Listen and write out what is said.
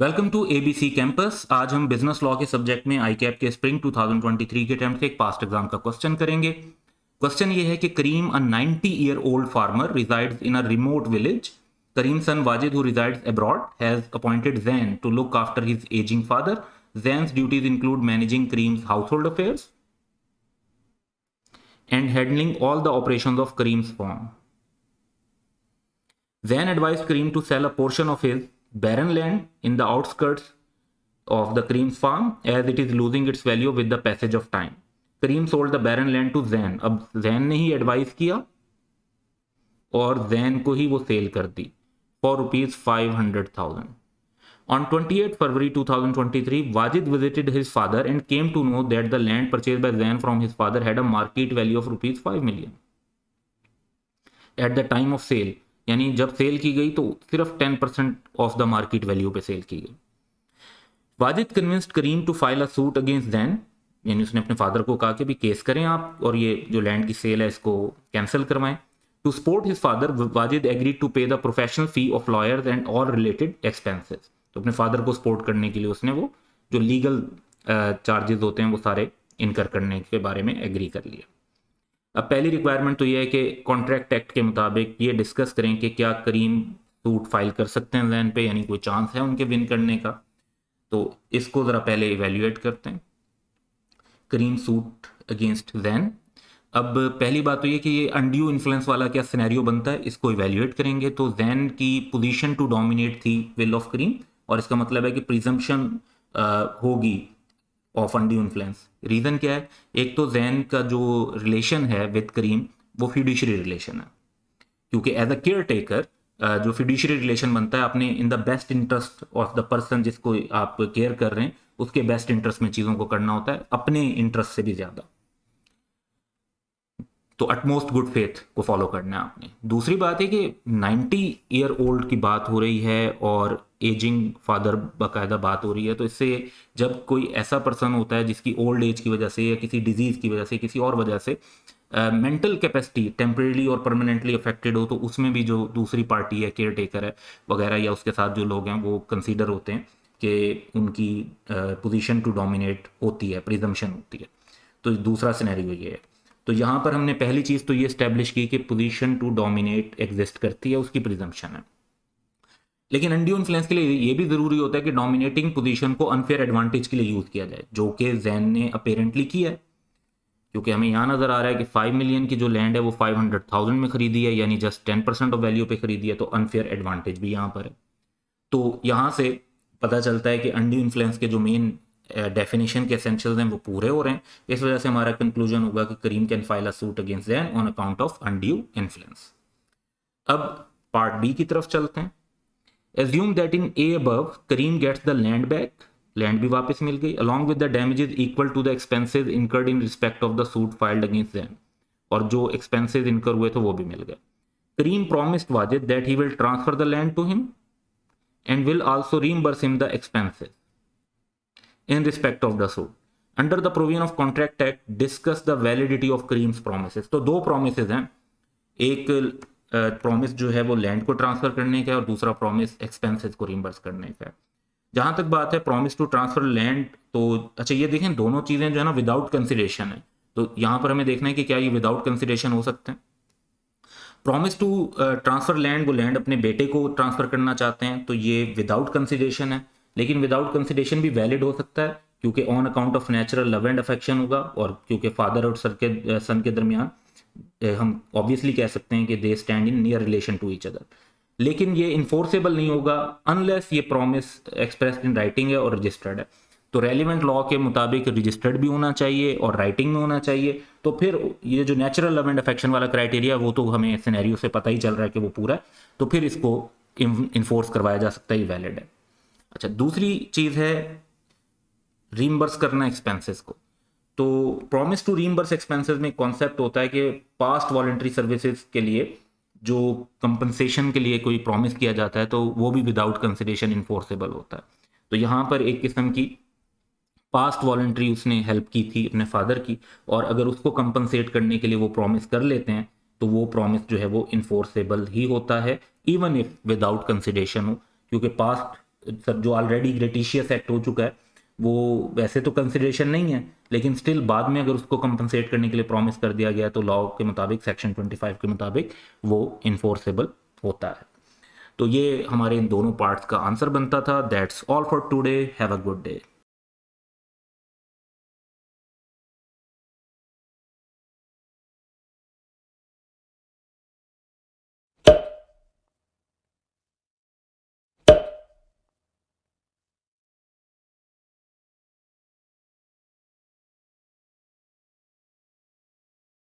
Welcome to ABC campus. आज हम business law के सब्जेक्ट में आई कैप के स्प्रिंग 2023 के अटेम्प्ट से एक पास्ट एग्जाम का क्वेश्चन करेंगे। क्वेश्चन ये है कि करीम अ 90-year old farmer resides in a remote village. Kareem's son Wajid, who resides abroad, has appointed Zain to look after his aging father. Zain's duties include managing Kareem's household affairs and handling all the operations of Kareem's farm. Zain advised Kareem to sell a portion of his barren land in the outskirts of the Kareem's farm as it is losing its value with the passage of time. Kareem sold the barren land to Zain. अब Zain ने ही advice किया और Zain को ही वो cell कर दी for ₹500,000. On 28 February 2023, Wajid visited his father and came to know that the land purchased by Zain from his father had a market value of ₹5 million. At the time of sale, यानी जब cell की गई तो सिर्फ 10% of the market value पे sale की गई। Wajid convinced Karim to file a suit against then, यानी उसने अपने फादर को कहा कि भी केस करें आप और ये जो लैंड की सेल है इसको कैंसिल करवाएं। To support his father, Wajid agreed to pay the professional fee of lawyers and all related expenses. तो अपने फादर को सपोर्ट करने के लिए उसने वो जो लीगल चार्जेस होते हैं वो सारे इनकर करने के बारे में एग्री कर लिया। अब पहली रिक्वायरमेंट तो ये है कि कॉन्ट्रैक्ट एक्ट के मुताबिक ये डिस्कस करें कि क्या करीम सूट फाइल कर सकते हैं जैन पे, यानी कोई चांस है उनके विन करने का। तो इसको ज़रा पहले इवेल्युएट करते हैं, करीम सूट अगेंस्ट जैन। अब पहली बात तो ये कि ये अनड्यू इन्फ्लुएंस वाला क्या सिनेरियो बनता है, इसको इवेल्युएट करेंगे। तो जैन की पोजीशन टू डोमिनेट थी विल ऑफ करीम, और इसका मतलब है कि प्रिजम्पशन होगी ऑफ अनड्यू इन्फ्लुएंस। रीज़न क्या है? एक तो जैन का जो रिलेशन है विद करीम वो फिड्यूशरी रिलेशन है, क्योंकि एज अ केयर टेकर जो फिड्यूशरी रिलेशन बनता है आपने in the best interest of the person जिसको आप केयर कर रहे हैं उसके बेस्ट इंटरेस्ट में चीज़ों को करना होता है, अपने इंटरेस्ट से भी ज़्यादा। तो अटमोस्ट गुड फेथ को फॉलो करना है आपने। दूसरी बात है कि 90-year old की बात हो रही है और एजिंग फादर बाकायदा बात हो रही है, तो इससे जब कोई ऐसा पर्सन होता है जिसकी ओल्ड एज की वजह से या किसी डिजीज़ की वजह से किसी और वजह से मेंटल कैपेसिटी टेम्परेली और परमानेंटली अफेक्टेड हो, तो उसमें भी जो दूसरी पार्टी है, केयर टेकर है वगैरह, या उसके साथ जो लोग हैं वो कंसीडर होते हैं कि उनकी पोजीशन टू डोमिनेट होती है, प्रिजम्पशन होती है। तो दूसरा सिनेरियो ये है। तो यहाँ पर हमने पहली चीज़ तो ये इस्टेब्लिश की कि पोजीशन टू डोमिनेट एग्जिस्ट करती है, उसकी प्रिजम्पशन है। लेकिन अनड्यू इन्फ्लुएंस के लिए ये भी ज़रूरी होता है कि डोमिनेटिंग पोजीशन को अनफेयर एडवांटेज के लिए यूज़ किया जाए, जो कि जैन ने अपेरेंटली किया है। क्योंकि हमें यहाँ नज़र आ रहा है कि 5 मिलियन की जो लैंड है वो 500,000 में खरीदी है, यानी जस्ट 10% ऑफ वैल्यू पे खरीदी है, तो अनफेयर एडवांटेज भी यहाँ पर है। तो यहाँ से पता चलता है कि अनड्यू इन्फ्लुएंस के जो मेन डेफिनेशन के एसेंशियल्स हैं वो पूरे हो रहे हैं। इस वजह से हमारा कंक्लूजन होगा कि Karim can file a suit against Jain on account of undue influence. अब पार्ट बी की तरफ चलते हैं। Assume that in A above Karim gets the land back, land भी वापस मिल गई, along with the damages equal to the expenses incurred in respect of the suit filed against Jain, और जो एक्सपेंसेस इनकर हुए थे वो भी मिल गए। Karim promised Wajid that he will transfer the land to him and will also reimburse him the expenses in respect of the suit. Under the provision of Contract Act, discuss the validity of Kareem's promises. तो दो promises हैं, एक promise जो है वो land को transfer करने का है और दूसरा प्रॉमिस एक्सपेंसेस को रिम्बर्स करने का है। जहां तक बात है प्रॉमिस टू ट्रांसफर लैंड, तो अच्छा ये देखें दोनों चीज़ें जो है ना विदाउट कंसिडरेशन है, तो यहाँ पर हमें देखना है कि क्या ये विदाउट कंसिडरेशन हो सकते हैं। प्रॉमिस टू ट्रांसफर लैंड, वो लैंड अपने बेटे को ट्रांसफर करना चाहते हैं, तो ये विदाउट कंसिडरेशन है। लेकिन विदाउट कंसिडरेशन भी वैलिड हो सकता है क्योंकि on account of natural love and affection होगा, और क्योंकि फादर और सन के दरमियान हम ऑब्वियसली कह सकते हैं कि they stand in near relation to each other. लेकिन ये इन्फोर्सेबल नहीं होगा अनलेस ये प्रॉमिस एक्सप्रेस्ड इन राइटिंग है और रजिस्टर्ड है। तो रेलिवेंट लॉ के मुताबिक रजिस्टर्ड भी होना चाहिए और राइटिंग में होना चाहिए। तो फिर ये जो नेचुरल लव एंड अफेक्शन वाला क्राइटेरिया वो तो हमें सिनेरियो से पता ही चल रहा है कि वो पूरा है, तो फिर इसको इन्फोर्स करवाया जा सकता है, ये वैलिड है। अच्छा, दूसरी चीज़ है रीइंबर्स करना एक्सपेंसेस को। तो प्रॉमिस टू रीइंबर्स एक्सपेंसेस में कॉन्सेप्ट होता है कि पास्ट वॉलंटरी सर्विसेज के लिए जो कंपनसेशन के लिए कोई प्रॉमिस किया जाता है तो वो भी विदाउट कंसिडरेशन इन्फोर्सेबल होता है। तो यहाँ पर एक किस्म की पास्ट वॉलंटरी उसने हेल्प की थी अपने फादर की, और अगर उसको कंपनसेट करने के लिए वो प्रॉमिस कर लेते हैं तो वो प्रॉमिस जो है वो इन्फोर्सेबल ही होता है, इवन इफ विदाउट कंसिडरेशन हो, क्योंकि पास्ट सब जो ऑलरेडी ग्रेटिशियस एक्ट हो चुका है वो वैसे तो कंसिडरेशन नहीं है, लेकिन स्टिल बाद में अगर उसको कंपनसेट करने के लिए प्रॉमिस कर दिया गया तो लॉ के मुताबिक सेक्शन 25 के मुताबिक वो इन्फोर्सेबल होता है। तो ये हमारे इन दोनों पार्ट्स का आंसर बनता था। That's all for today, have a good day.